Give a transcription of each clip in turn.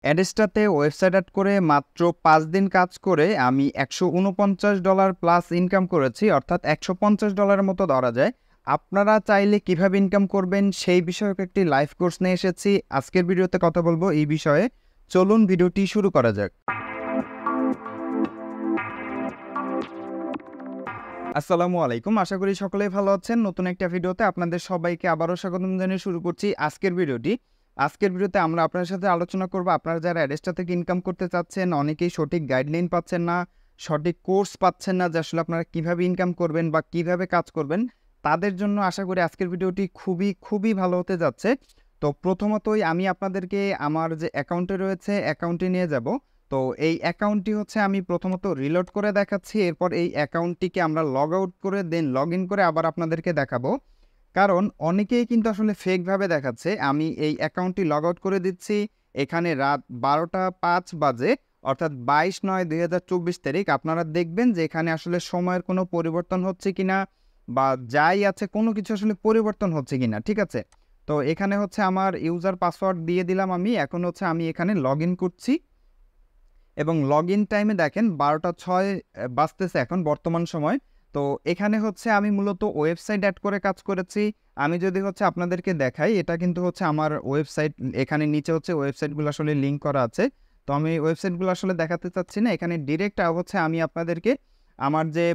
অ্যাডেস্টাতে website add করে মাত্র 5 দিন কাজ করে আমি $149 প্লাস ইনকাম করেছি, অর্থাৎ $150 মতো ধরা যায়। আপনারা চাইলে কিভাবে ইনকাম করবেন সেই বিষয়ক একটি লাইভ কোর্স নিয়ে এসেছি। আজকের ভিডিওতে কথা বলবো এই বিষয়ে। চলুন ভিডিওটি শুরু করা যাক। আসসালামু আলাইকুম, আশা করি সকলেই ভালো আছেন। নতুন একটা ভিডিওতে আপনাদের সবাইকে আবারও স্বাগতম জানিয়ে শুরু করছি আজকের ভিডিওটি। আজকের ভিডিওতে আমরা আপনার সাথে আলোচনা করব, আপনারা যারা অ্যাডেস্টা থেকে ইনকাম করতে চাচ্ছেন, অনেকেই সঠিক গাইডলাইন পাচ্ছেন না, সঠিক কোর্স পাচ্ছেন না যে আসলে আপনারা কিভাবে ইনকাম করবেন বা কিভাবে কাজ করবেন, তাদের জন্য আশা করি আজকের ভিডিওটি খুবই ভালো হতে যাচ্ছে। তো প্রথমতই আমি আপনাদেরকে আমার যে অ্যাকাউন্টে রয়েছে অ্যাকাউন্টে নিয়ে যাব। তো এই অ্যাকাউন্টটি হচ্ছে আমি প্রথমত রিলোড করে দেখাচ্ছি, এরপর এই অ্যাকাউন্টটিকে আমরা লগ আউট করে দেন লগ ইন করে আবার আপনাদেরকে দেখাবো। কারণ অনেকেই কিন্তু আসলে ফেকভাবে দেখাচ্ছে। আমি এই অ্যাকাউন্টটি লগ আউট করে দিচ্ছি। এখানে রাত 12টা 5 বাজে, অর্থাৎ 22/9/2024 তারিখ। আপনারা দেখবেন যে এখানে আসলে সময়ের কোনো পরিবর্তন হচ্ছে কিনা বা যাই আছে কোনো কিছু আসলে পরিবর্তন হচ্ছে কিনা, ঠিক আছে? তো এখানে হচ্ছে আমার ইউজার পাসওয়ার্ড দিয়ে দিলাম আমি। এখন হচ্ছে আমি এখানে লগ ইন করছি এবং লগ ইন টাইমে দেখেন 12টা 6 বাজতেছে এখন বর্তমান সময়। তো এখানে হচ্ছে আমি মূলত ওয়েবসাইট অ্যাড করে কাজ করেছি। আমি যদি হচ্ছে আপনাদেরকে দেখাই, এটা কিন্তু হচ্ছে আমার ওয়েবসাইট। এখানে নিচে হচ্ছে ওয়েবসাইটগুলো আসলে লিঙ্ক করা আছে। তো আমি ওয়েবসাইটগুলো আসলে দেখাতে চাচ্ছি না, এখানে ডিরেক্ট হচ্ছে আমি আপনাদেরকে আমার যে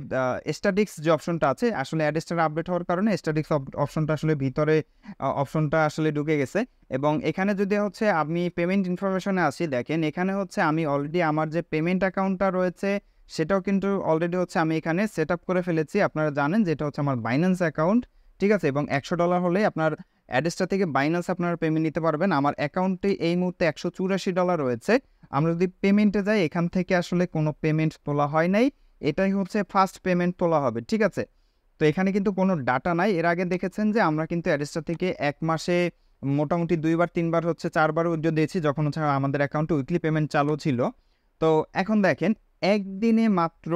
স্ট্যাটিক্স যে অপশনটা আছে, আসলে অ্যাডেস্টার আপডেট হওয়ার কারণে স্ট্যাটিক্স অপশনটা আসলে ভিতরে অপশনটা আসলে ঢুকে গেছে। এবং এখানে যদি হচ্ছে আমি পেমেন্ট ইনফরমেশনে আসি, দেখেন এখানে হচ্ছে আমি অলরেডি আমার যে পেমেন্ট অ্যাকাউন্টটা রয়েছে সেটাও কিন্তু অলরেডি হচ্ছে আমি এখানে সেট আপ করে ফেলেছি। আপনারা জানেন যে এটা হচ্ছে আমার বাইন্যান্স অ্যাকাউন্ট, ঠিক আছে? এবং $100 হলেই আপনার অ্যাডেস্টা থেকে বাইন্যান্স আপনারা পেমেন্ট নিতে পারবেন। আমার অ্যাকাউন্টে এই মুহূর্তে $184 রয়েছে। আমরা যদি পেমেন্টে যাই, এখান থেকে আসলে কোনো পেমেন্ট তোলা হয় নাই, এটাই হচ্ছে ফার্স্ট পেমেন্ট তোলা হবে, ঠিক আছে? তো এখানে কিন্তু কোনো ডাটা নাই। এর আগে দেখেছেন যে আমরা কিন্তু অ্যাডেস্টা থেকে এক মাসে মোটামুটি 2বার 3বার হচ্ছে 4বার উইথড্র দিয়েছি, যখন হচ্ছে আমাদের অ্যাকাউন্টে উইকলি পেমেন্ট চালু ছিল। তো এখন দেখেন একদিনে মাত্র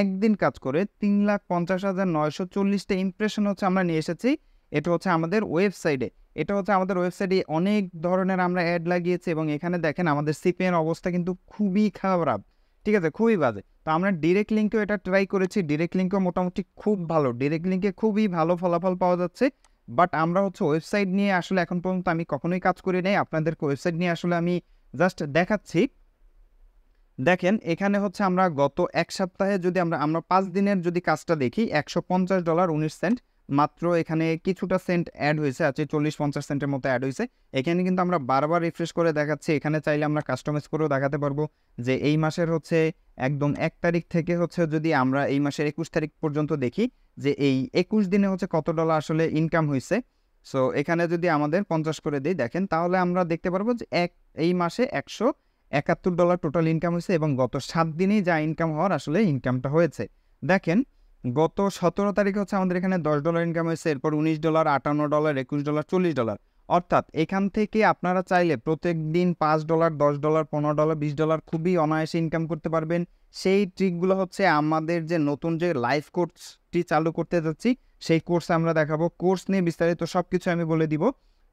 একদিন কাজ করে 3,50,940টা ইমপ্রেশন হচ্ছে আমরা নিয়ে এসেছি। এটা হচ্ছে আমাদের ওয়েবসাইটে। এটা হচ্ছে আমাদের ওয়েবসাইটে অনেক ধরনের আমরা অ্যাড লাগিয়েছি এবং এখানে দেখেন আমাদের সিপিএন অবস্থা কিন্তু খুবই খারাপ, ঠিক আছে? খুবই বাজে। তো আমরা ডিরেক্ট লিঙ্কেও এটা ট্রাই করেছি, ডিরেক্ট লিঙ্কেও মোটামুটি খুব ভালো, ডিরেক্ট লিঙ্কে খুবই ভালো ফলাফল পাওয়া যাচ্ছে। বাট আমরা হচ্ছে ওয়েবসাইট নিয়ে আসলে এখন পর্যন্ত আমি কখনোই কাজ করি নাই। আপনাদেরকে ওয়েবসাইট নিয়ে আসলে আমি জাস্ট দেখাচ্ছি। দেখেন এখানে হচ্ছে আমরা গত এক সপ্তাহে যদি আমরা 5 দিনের যদি কাজটা দেখি, $150.19 মাত্র এখানে কিছুটা সেন্ট অ্যাড হয়েছে, আছে 40-50 সেন্টের মতো অ্যাড হয়েছে। এখানে কিন্তু আমরা বারবার রিফ্রেশ করে দেখাচ্ছি। এখানে চাইলে আমরা কাস্টমাইজ করেও দেখাতে পারবো যে এই মাসের হচ্ছে একদম 1 তারিখ থেকে হচ্ছে যদি আমরা এই মাসের 21 তারিখ পর্যন্ত দেখি যে এই 21 দিনে হচ্ছে কত ডলার আসলে ইনকাম হয়েছে। সো এখানে যদি আমাদের 50 করে দিই, দেখেন তাহলে আমরা দেখতে পারবো যে এই মাসে $171 টোটাল ইনকাম হয়েছে এবং গত 7 দিনেই যা ইনকাম হওয়ার আসলে ইনকামটা হয়েছে। দেখেন গত 17 তারিখে হচ্ছে আমাদের এখানে $10 ইনকাম হয়েছে, এরপর $19, $58, $21, $40। অর্থাৎ এখান থেকে আপনারা চাইলে প্রত্যেক দিন $5, $10, $15, $20 খুবই অনায়াসে ইনকাম করতে পারবেন। সেই ট্রিকগুলো হচ্ছে আমাদের যে নতুন যে লাইভ কোর্সটি চালু করতে যাচ্ছি সেই কোর্সে আমরা দেখাবো। কোর্স নিয়ে বিস্তারিত সব কিছু আমি বলে দিব।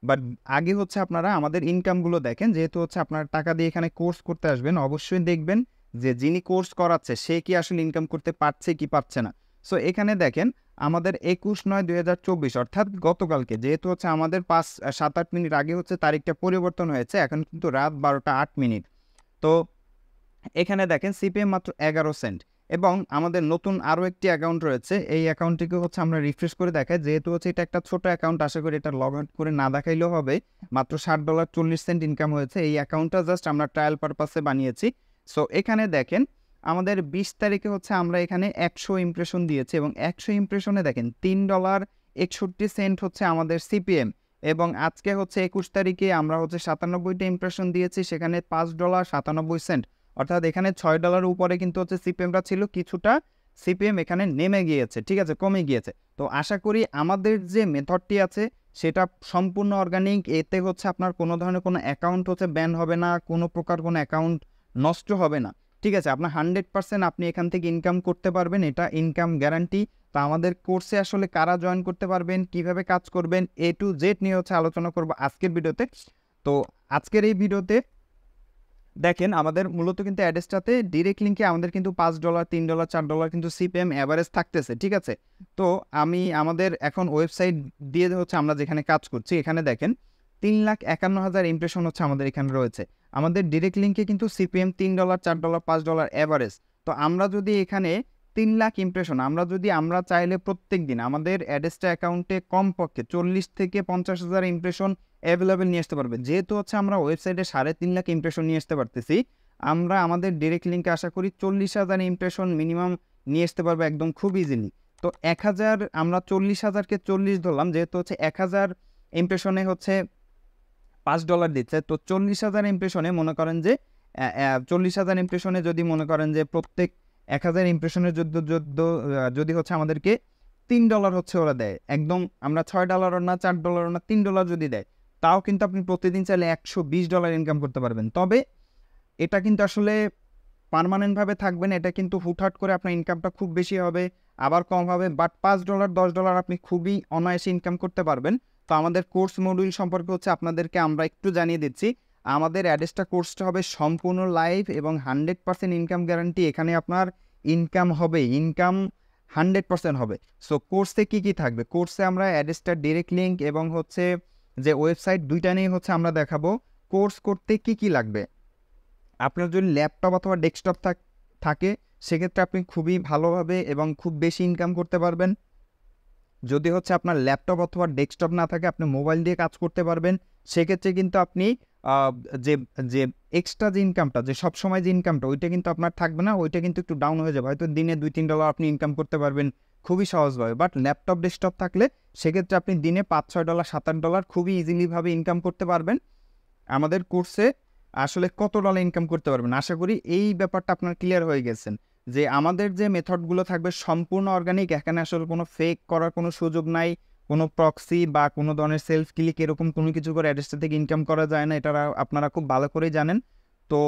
বাট আগে হচ্ছে আপনারা আমাদের ইনকামগুলো দেখেন। যেহেতু হচ্ছে আপনারা টাকা দিয়ে এখানে কোর্স করতে আসবেন, অবশ্যই দেখবেন যে যিনি কোর্স করাচ্ছে সে কি আসলে ইনকাম করতে পারছে কি পারছে না। সো এখানে দেখেন আমাদের 21/9/2024 অর্থাৎ গতকালকে, যেহেতু হচ্ছে আমাদের 5-7-8 মিনিট আগে হচ্ছে তারিখটা পরিবর্তন হয়েছে, এখন কিন্তু রাত 12টা 8 মিনিট। তো এখানে দেখেন সিপিএম মাত্র 11 সেন্ট। এবং আমাদের নতুন আরও একটি অ্যাকাউন্ট রয়েছে, এই অ্যাকাউন্টটিকে হচ্ছে আমরা রিফ্রেশ করে দেখাই। যেহেতু হচ্ছে এটা একটা ছোট অ্যাকাউন্ট, আশা করি এটা লগ আউট করে না দেখাইলেও হবে। মাত্র $60.40 ইনকাম হয়েছে। এই অ্যাকাউন্টটা জাস্ট আমরা ট্রায়াল পারপাসে বানিয়েছি। সো এখানে দেখেন আমাদের 20 তারিখে হচ্ছে আমরা এখানে 100 ইমপ্রেশন দিয়েছি এবং 100 ইমপ্রেশনে দেখেন $3.61 হচ্ছে আমাদের সিপিএম। এবং আজকে হচ্ছে 21 তারিখে আমরা হচ্ছে 97টা ইমপ্রেশন দিয়েছি, সেখানে $5.97। অর্থাৎ এখানে $6 উপরে কিন্তু হচ্ছে সিপিএমটা ছিল, কিছুটা সিপিএম এখানে নেমে গিয়েছে, ঠিক আছে, কমে গিয়েছে। তো আশা করি আমাদের যে মেথডটি আছে সেটা সম্পূর্ণ অর্গানিক। এতে হচ্ছে আপনার কোনো ধরনের কোনো অ্যাকাউন্ট হচ্ছে ব্যান হবে না, কোনো প্রকার কোনো অ্যাকাউন্ট নষ্ট হবে না, ঠিক আছে? আপনার 100% আপনি এখান থেকে ইনকাম করতে পারবেন, এটা ইনকাম গ্যারান্টি। তো আমাদের কোর্সে আসলে কারা জয়েন করতে পারবেন, কিভাবে কাজ করবেন, A to Z নিয়ে হচ্ছে আলোচনা করবো আজকের ভিডিওতে। তো আজকের এই ভিডিওতে দেখেন আমাদের মূলত কিন্তু অ্যাড্রেসটাতে ডিরেক্ট লিঙ্কে আমাদের কিন্তু $5 $3 $4 কিন্তু সিপিএম অ্যাভারেজ থাকতেছে, ঠিক আছে? তো আমি আমাদের এখন ওয়েবসাইট দিয়ে হচ্ছে আমরা যেখানে কাজ করছি এখানে দেখেন 3,51,000 ইমপ্রেশন হচ্ছে আমাদের এখানে রয়েছে। আমাদের ডিরেক্ট লিঙ্কে কিন্তু সিপিএম $3 $4 $5 অ্যাভারেজ। তো আমরা যদি এখানে 3 লাখ ইমপ্রেশন আমরা চাইলে প্রত্যেক দিন আমাদের অ্যাড্রেসটা অ্যাকাউন্টে কমপক্ষে 40 থেকে 50,000 ইমপ্রেশন অ্যাভেলেবেল নিয়ে আসতে পারবে। যেহেতু হচ্ছে আমরা ওয়েবসাইটে 3.5 লাখ ইমপ্রেশন নিয়ে আসতে পারতেছি, আমরা আমাদের ডিরেক্ট লিঙ্কে আশা করি 40,000 ইমপ্রেশন মিনিমাম নিয়ে আসতে পারবো একদম খুব ইজিলি। তো 1000 আমরা 40,000কে 40 ধরলাম, যেহেতু হচ্ছে 1000 ইমপ্রেশনে হচ্ছে $5 দিচ্ছে। তো 40,000 ইমপ্রেশনে মনে করেন যে 40,000 ইমপ্রেশনে যদি মনে করেন যে প্রত্যেক 1000 ইমপ্রেশনের যদি হচ্ছে আমাদেরকে $3 হচ্ছে ওরা দেয়, একদম আমরা $6 না $4 না $3 যদি দেয়, তাও কিন্তু আপনি প্রতিদিন চাইলে $120 ইনকাম করতে পারবেন। তবে এটা কিন্তু আসলে পার্মানেন্টভাবে থাকবে না, এটা কিন্তু হুটহাট করে আপনার ইনকামটা খুব বেশি হবে, আবার কম হবে, বাট $5 $10 আপনি খুবই অনায়াসে ইনকাম করতে পারবেন। তো আমাদের কোর্স মডিউল সম্পর্কে হচ্ছে আপনাদেরকে আমরা একটু জানিয়ে দিচ্ছি। আমাদের অ্যাড্রেসটা কোর্সটা হবে সম্পূর্ণ লাইভ এবং 100% ইনকাম গ্যারান্টি। এখানে আপনার ইনকাম হবে, ইনকাম 100% হবে। সো কোর্সে কী থাকবে, কোর্সে আমরা অ্যাড্রেসটা ডিরেক্ট লিঙ্ক এবং হচ্ছে যে ওয়েবসাইট দুইটা নিয়ে হচ্ছে আমরা দেখাবো কোর্স করতে কী লাগবে। আপনার যদি ল্যাপটপ অথবা ডেস্কটপ থাকে সেক্ষেত্রে আপনি খুবই ভালোভাবে এবং খুব বেশি ইনকাম করতে পারবেন। যদি হচ্ছে আপনার ল্যাপটপ অথবা ডেস্কটপ না থাকে আপনি মোবাইল দিয়ে কাজ করতে পারবেন। সেক্ষেত্রে কিন্তু আপনি যে যে এক্সট্রা যে ইনকামটা, যে সবসময় যে ইনকামটা, ওইটা কিন্তু আপনার থাকবে না, ওইটা কিন্তু একটু ডাউন হয়ে যাবে। হয়তো দিনে $2-3 আপনি ইনকাম করতে পারবেন খুবই সহজভাবে। বাট ল্যাপটপ ডেস্কটপ থাকলে সেক্ষেত্রে আপনি দিনে $5-6 $7-8 খুবই ইজিলিভাবে ইনকাম করতে পারবেন। আমাদের কোর্সে আসলে কত ডলার ইনকাম করতে পারবেন, আশা করি এই ব্যাপারটা আপনার ক্লিয়ার হয়ে গেছেন যে আমাদের যে মেথডগুলো থাকবে সম্পূর্ণ অর্গানিক। এখানে আসলে কোনো ফেক করার কোনো সুযোগ নাই, কোনো প্রক্সি বা কোনো ধরনের সেলফ ক্লিক এরকম কোনো কিছু করে অ্যাড্রেসটা থেকে ইনকাম করা যায় না, এটা আপনারা খুব ভালো করেই জানেন। তো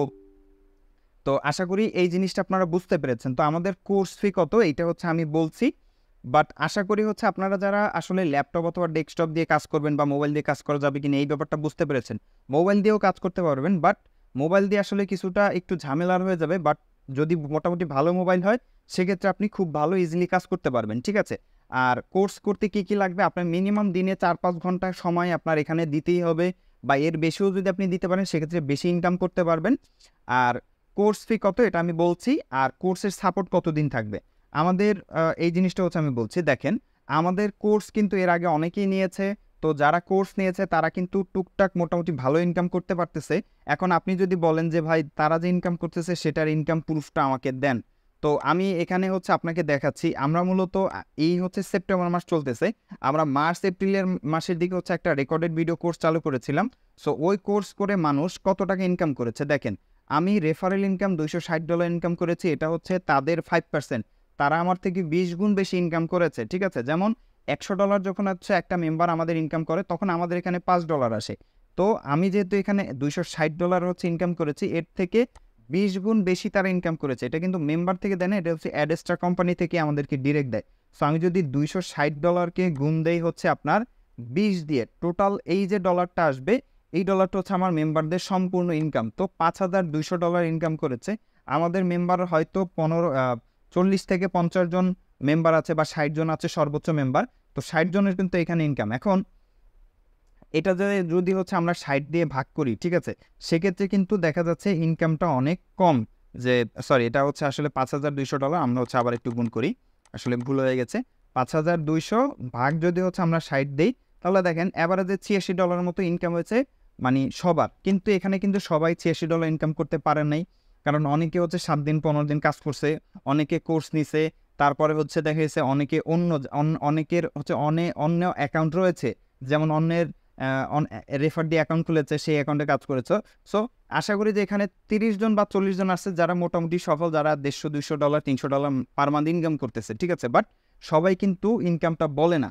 তো আশা করি এই জিনিসটা আপনারা বুঝতে পেরেছেন। তো আমাদের কোর্স ফি কত এইটা হচ্ছে আমি বলছি, বাট আশা করি হচ্ছে আপনারা যারা আসলে ল্যাপটপ অথবা ডেস্কটপ দিয়ে কাজ করবেন বা মোবাইল দিয়ে কাজ করা যাবে কিনা এই ব্যাপারটা বুঝতে পেরেছেন। মোবাইল দিয়েও কাজ করতে পারবেন, বাট মোবাইল দিয়ে আসলে কিছুটা একটু ঝামেলার হয়ে যাবে। বাট যদি মোটামুটি ভালো মোবাইল হয় সেক্ষেত্রে আপনি খুব ভালো ইজিলি কাজ করতে পারবেন, ঠিক আছে? আর কোর্স করতে কী লাগবে, আপনার মিনিমাম দিনে 4-5 ঘন্টা সময় আপনার এখানে দিতেই হবে, বা এর বেশিও যদি আপনি দিতে পারেন সেক্ষেত্রে বেশি ইনকাম করতে পারবেন। আর কোর্স ফি কত এটা আমি বলছি, আর কোর্সের সাপোর্ট কতদিন থাকবে আমাদের এই জিনিসটা হচ্ছে আমি বলছি। দেখেন আমাদের কোর্স কিন্তু এর আগে অনেকেই নিয়েছে, তো যারা কোর্স নিয়েছে তারা কিন্তু টুকটাক মোটামুটি ভালো ইনকাম করতে পারতেছে। এখন আপনি যদি বলেন যে ভাই তারা যে ইনকাম করতেছে সেটার ইনকাম প্রুফটা আমাকে দেন, তো আমি এখানে হচ্ছে আপনাকে দেখাচ্ছি। আমরা মূলত এই হচ্ছে সেপ্টেম্বর মাস চলতেছে, আমরা মার্চ এপ্রিলের মাসের দিকে হচ্ছে একটা রেকর্ডেড ভিডিও কোর্স চালু করেছিলাম। সো ওই কোর্স করে মানুষ কত টাকা ইনকাম করেছে দেখেন। আমি রেফারেল ইনকাম $260 ইনকাম করেছি, এটা হচ্ছে তাদের 5%। তারা আমার থেকে 20 গুণ বেশি ইনকাম করেছে, ঠিক আছে? যেমন $100 যখন হচ্ছে একটা মেম্বার আমাদের ইনকাম করে তখন আমাদের এখানে $5 আসে। তো আমি যেহেতু এখানে $260 হচ্ছে ইনকাম করেছি, এর থেকে 20 গুণ বেশি তারা ইনকাম করেছে। এটা কিন্তু মেম্বার থেকে দেয় না, এটা হচ্ছে অ্যাডেস্টার কোম্পানি থেকে আমাদেরকে ডিরেক্ট দেয়। সো আমি যদি $260কে গুণ দেই হচ্ছে আপনার 20 দিয়ে, টোটাল এই যে ডলারটা আসবে এই ডলারটা হচ্ছে আমার মেম্বারদের সম্পূর্ণ ইনকাম। তো $5,200 ইনকাম করেছে। আমাদের মেম্বার হয়তো 40 থেকে 50 জন মেম্বার আছে বা 60 জন আছে সর্বোচ্চ মেম্বার। তো 60 জনের কিন্তু এখানে ইনকাম। এখন এটা যদি হচ্ছে আমরা 60 দিয়ে ভাগ করি, ঠিক আছে? সেক্ষেত্রে কিন্তু দেখা যাচ্ছে ইনকামটা অনেক কম। যে সরি, এটা হচ্ছে আসলে $5,200, আমরা হচ্ছে আবার একটু গুণ করি, আসলে ভুল হয়ে গেছে। 5,200 ভাগ যদি হচ্ছে আমরা 60 দেই তাহলে দেখেন অ্যাভারেজে $86 মতো ইনকাম হয়েছে মানে সবার। কিন্তু এখানে কিন্তু সবাই $86 ইনকাম করতে পারেন নাই, কারণ অনেকে হচ্ছে 7 দিন 15 দিন কাজ করছে, অনেকে কোর্স নিছে, তারপরে হচ্ছে দেখা গেছে অনেকে অনেকের হচ্ছে অন্য অ্যাকাউন্ট রয়েছে, যেমন অন্যের রেফার দিয়ে অ্যাকাউন্ট খুলেছে, সেই অ্যাকাউন্টে কাজ করেছে। সো আশা করি যে এখানে 30 জন বা 40 জন আছে যারা মোটামুটি সফল, যারা $150, $300 পার মান্থ ইনকাম করতেছে, ঠিক আছে? বাট সবাই কিন্তু ইনকামটা বলে না।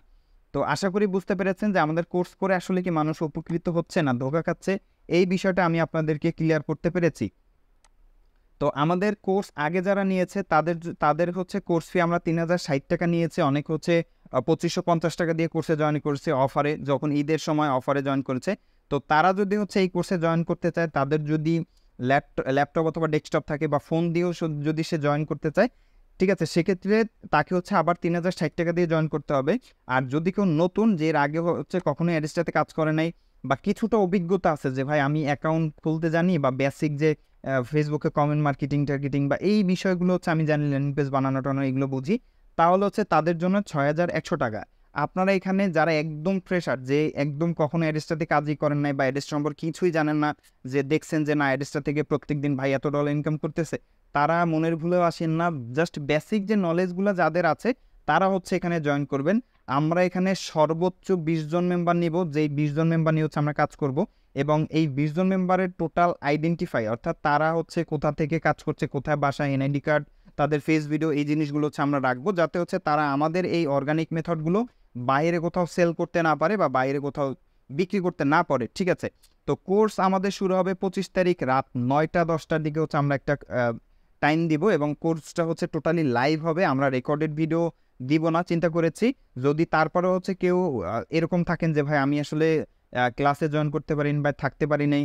তো আশা করি বুঝতে পেরেছেন যে আমাদের কোর্স করে আসলে কি মানুষ উপকৃত হচ্ছে না ধোঁকা খাচ্ছে, এই বিষয়টা আমি আপনাদেরকে ক্লিয়ার করতে পেরেছি। তো আমাদের কোর্স আগে যারা নিয়েছে তাদের হচ্ছে কোর্স ফি আমরা $3,060 নিয়েছে। অনেক হচ্ছে $2,550 দিয়ে কোর্সে জয়েন করেছে অফারে, যখন ঈদের সময় অফারে জয়েন করেছে। তো তারা যদি হচ্ছে এই কোর্সে জয়েন করতে চায়, তাদের যদি ল্যাপটপ অথবা ডেস্কটপ থাকে বা ফোন দিয়েও যদি সে জয়েন করতে চায়, ঠিক আছে, সেক্ষেত্রে তাকে হচ্ছে আবার 3060 টাকা দিয়ে জয়েন করতে হবে। আর যদি কেউ নতুন, যে এর আগে হচ্ছে কখনোই অ্যাডস্টাতে কাজ করে নাই বা কিছুটা অভিজ্ঞতা আছে যে ভাই আমি অ্যাকাউন্ট খুলতে জানি বা বেসিক যে ফেসবুকে কমেন্ট মার্কেটিং বা এই বিষয়গুলো হচ্ছে আমি জানি, ল্যান্ডিং পেজ বানানো টানো এগুলো বুঝি, তাহলে হচ্ছে তাদের জন্য 6100 টাকা। আপনারা এখানে যারা একদম ফ্রেশার, যে একদম কখনো অ্যাডস্টাতে কাজই করেন নাই বা অ্যাডস্টা সম্পর্কে কিছুই জানেন না, যে দেখছেন যে না অ্যাডস্টা থেকে প্রত্যেকদিন ভাই এত ডলার ইনকাম করতেছে, তারা মনের ভুলেও আসেন না। জাস্ট বেসিক যে নলেজগুলো যাদের আছে তারা হচ্ছে এখানে জয়েন করবেন। আমরা এখানে সর্বোচ্চ 20 জন মেম্বার নিব, যেই 20 জন মেম্বার নিয়ে হচ্ছে আমরা কাজ করব, এবং এই 20 জন মেম্বারের টোটাল আইডেন্টিফাই, অর্থাৎ তারা হচ্ছে কোথা থেকে কাজ করছে, কোথায় বাসা, এনআইডি কার্ড, তাদের ফেস ভিডিও, এই জিনিসগুলো হচ্ছে আমরা রাখবো, যাতে হচ্ছে তারা আমাদের এই অর্গানিক মেথডগুলো বাইরে কোথাও সেল করতে না পারে বা বাইরে কোথাও বিক্রি করতে না পারে, ঠিক আছে। তো কোর্স আমাদের শুরু হবে 25 তারিখ রাত 9টা-10টার দিকে হচ্ছে আমরা একটা টাইম দিব, এবং কোর্সটা হচ্ছে টোটালি লাইভ হবে, আমরা রেকর্ডেড ভিডিও দিব না চিন্তা করেছি। যদি তারপরে হচ্ছে কেউ এরকম থাকেন যে ভাই আমি আসলে ক্লাসে জয়েন করতে পারিনি বা থাকতে পারি নাই,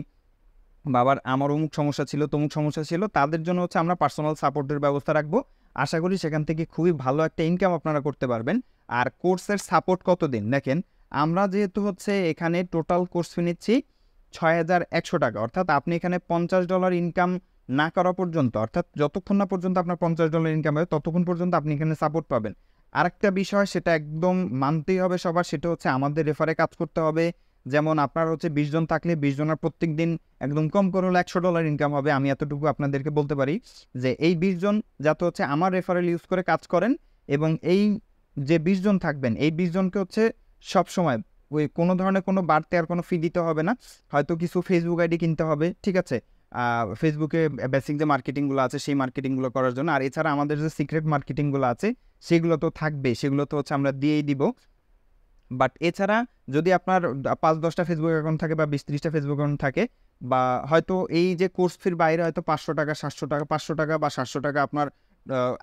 বাবার আমার অমুক সমস্যা ছিল তমুক সমস্যা ছিল, তাদের জন্য হচ্ছে আমরা পার্সোনাল সাপোর্টের ব্যবস্থা রাখবো। আশা করি সেখান থেকে খুবই ভালো একটা ইনকাম আপনারা করতে পারবেন। আর কোর্সের সাপোর্ট কতদিন দেখেন, আমরা যেহেতু হচ্ছে এখানে টোটাল কোর্স ফি নিচ্ছি 6100 টাকা, অর্থাৎ আপনি এখানে $50 ইনকাম না করা পর্যন্ত, অর্থাৎ যতক্ষণ না পর্যন্ত আপনার $50 ইনকাম হবে ততক্ষণ পর্যন্ত আপনি এখানে সাপোর্ট পাবেন। আরেকটা বিষয়, সেটা একদম মানতেই হবে সবার, সেটা হচ্ছে আমাদের রেফারে কাজ করতে হবে। যেমন আপনার হচ্ছে 20 জন থাকলে 20 জনের প্রত্যেক দিন একদম কম করে হলে $100 ইনকাম হবে। আমি এতটুকু আপনাদেরকে বলতে পারি যে এই 20 জন যাতে হচ্ছে আমার রেফারেল ইউজ করে কাজ করেন, এবং এই যে 20 জন থাকবেন এই 20 জনকে হচ্ছে সবসময় ওই কোনো ধরনের কোনো বাড়তে আর কোনো ফি দিতে হবে না, হয়তো কিছু ফেসবুক আইডি কিনতে হবে, ঠিক আছে, ফেসবুকে বেসিক যে মার্কেটিংগুলো আছে সেই মার্কেটিংগুলো করার জন্য। আর এছাড়া আমাদের যে সিক্রেট মার্কেটিংগুলো আছে সেগুলো তো থাকবে, সেগুলো তো হচ্ছে আমরা দিয়েই দিব। বাট এছাড়া যদি আপনার 5-10টা ফেসবুক অ্যাকাউন্ট থাকে বা 20-30টা ফেসবুক অ্যাকাউন্ট থাকে, বা হয়তো এই যে কোর্স ফির বাইরে হয়তো 500 টাকা 700 টাকা 500 টাকা বা 700 টাকা আপনার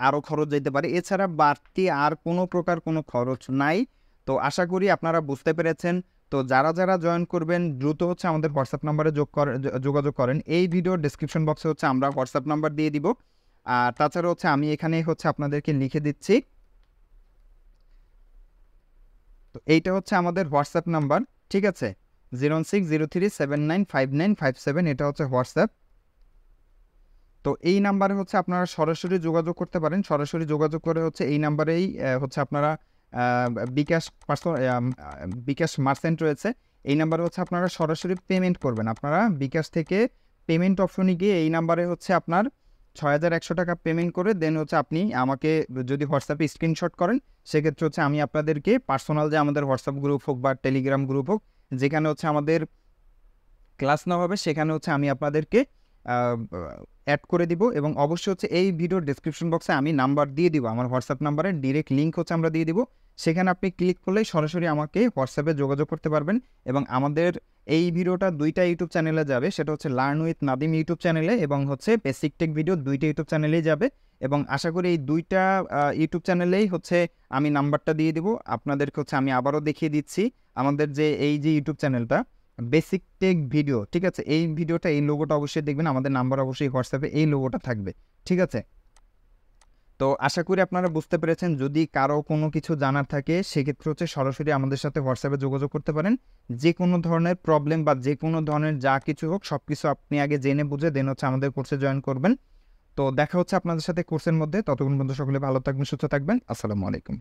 আরও খরচ যেতে পারে, এছাড়া বাড়তি আর কোনো প্রকার কোনো খরচ নাই। তো আশা করি আপনারা বুঝতে পেরেছেন। তো যারা যারা জয়েন করবেন দ্রুত হচ্ছে আমাদের হোয়াটসঅ্যাপ নাম্বারে যোগাযোগ করেন। এই ভিডিওর ডেসক্রিপশন বক্সে হচ্ছে আমরা হোয়াটসঅ্যাপ নাম্বার দিয়ে দিব। আর তাছাড়া হচ্ছে আমি এখানে হচ্ছে আপনাদেরকে লিখে দিচ্ছি। তো এইটা হচ্ছে আমাদের হোয়াটসঅ্যাপ নাম্বার, ঠিক আছে, 01603795957, এটা হচ্ছে হোয়াটসঅ্যাপ। তো এই নাম্বারে হচ্ছে আপনারা সরাসরি যোগাযোগ করতে পারেন। সরাসরি যোগাযোগ করে হচ্ছে এই নাম্বারেই হচ্ছে আপনারা বিকাশ মার্চেন্ট রয়েছে, এই নাম্বারে হচ্ছে আপনারা সরাসরি পেমেন্ট করবেন। আপনারা বিকাশ থেকে পেমেন্ট অপশনে গিয়ে এই নাম্বারে হচ্ছে আপনার 6100 টাকা পেমেন্ট করে দেন হচ্ছে আপনি আমাকে যদি হোয়াটসঅ্যাপে স্ক্রিনশট করেন, সেক্ষেত্রে হচ্ছে আমি আপনাদেরকে পার্সোনাল যে আমাদের হোয়াটসঅ্যাপ গ্রুপ হোক বা টেলিগ্রাম গ্রুপ হোক, যেখানে হচ্ছে আমাদের ক্লাস নেওয়া হবে, সেখানে হচ্ছে আমি আপনাদেরকে অ্যাড করে দিব। এবং অবশ্যই হচ্ছে এই ভিডিওর ডেসক্রিপশন বক্সে আমি নাম্বার দিয়ে দিব, আমার হোয়াটসঅ্যাপ নাম্বারের ডিরেক্ট লিঙ্ক হচ্ছে আমরা দিয়ে দিব, সেখানে আপনি ক্লিক করলেই সরাসরি আমাকে হোয়াটসঅ্যাপে যোগাযোগ করতে পারবেন। এবং আমাদের এই ভিডিওটা 2টা ইউটিউব চ্যানেলে যাবে, সেটা হচ্ছে লার্ন উইথ নাদিম ইউটিউব চ্যানেলে এবং হচ্ছে বেসিক টেক ভিডিও 2টা ইউটিউব চ্যানেলেই যাবে। এবং আশা করি এই 2টা ইউটিউব চ্যানেলেই হচ্ছে আমি নাম্বারটা দিয়ে দিব আপনাদেরকে। হচ্ছে আমি আবারও দেখিয়ে দিচ্ছি আমাদের যে এই যে ইউটিউব চ্যানেলটা বেসিক টেক ভিডিও, ঠিক আছে, এই ভিডিওটা এই লোগোটা অবশ্যই দেখবেন, আমাদের নাম্বার অবশ্যই হোয়াটসঅ্যাপে এই লোগোটা থাকবে, ঠিক আছে। তো আশা করি আপনারা বুঝতে পেরেছেন। যদি কারো কোনো কিছু জানার থাকে সেক্ষেত্রে হচ্ছে সরাসরি আমাদের সাথে হোয়াটসঅ্যাপে যোগাযোগ করতে পারেন। যে কোনো ধরনের প্রবলেম বা যে কোনো ধরনের যা কিছু হোক সব কিছু আপনি আগে জেনে বুঝে দেন হচ্ছে আমাদের কোর্সে জয়েন করবেন। তো দেখা হচ্ছে আপনাদের সাথে কোর্সের মধ্যে, ততক্ষণ পর্যন্ত সকলে ভালো থাকবেন, সুস্থ থাকবেন। আসসালামু আলাইকুম।